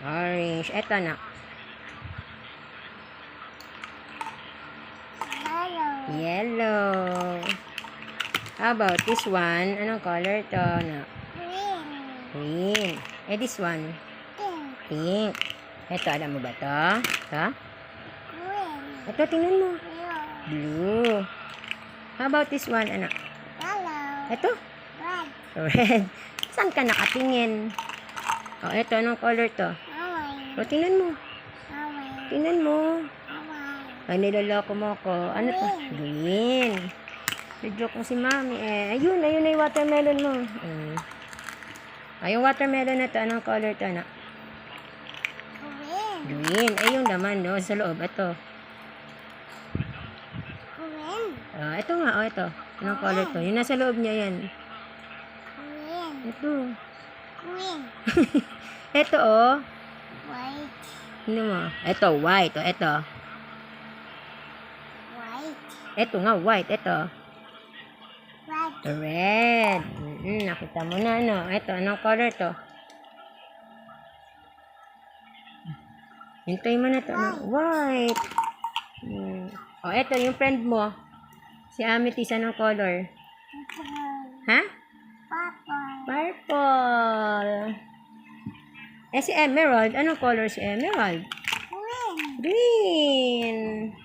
Orange. Ito na. Yellow. How about this one? Anong color to? Na? Green. Eh, this one? Pink. Ito, alam mo ba to? Ito? Ito, tingnan mo. Blue. How about this one, anak? Ito? Red. Saan ka nakatingin? O, ito, anong color to? O, tingnan mo. Tingnan mo. Ay, niloloko mo ko. Ano to? Green. Joke mo si mami. Eh, ayun na yung watermelon mo. Ay, yung watermelon na to, anong color to, anak? Green. Ay, yung laman, no? Sa loob, ito. Ito nga, ito. Anong color to? Yung nasa loob niya yan. Ito. Ito, White. Ano mo? Ito, white. O, ito. Ito nga, white. Ito. Red. Nakita mo na, ano? Ito, anong color to? Hintay mo na to. White. O, ito, yung friend mo. Si Amethyst, anong color? Ha? Purple. Eh, si Emerald. Anong color si Emerald? Green.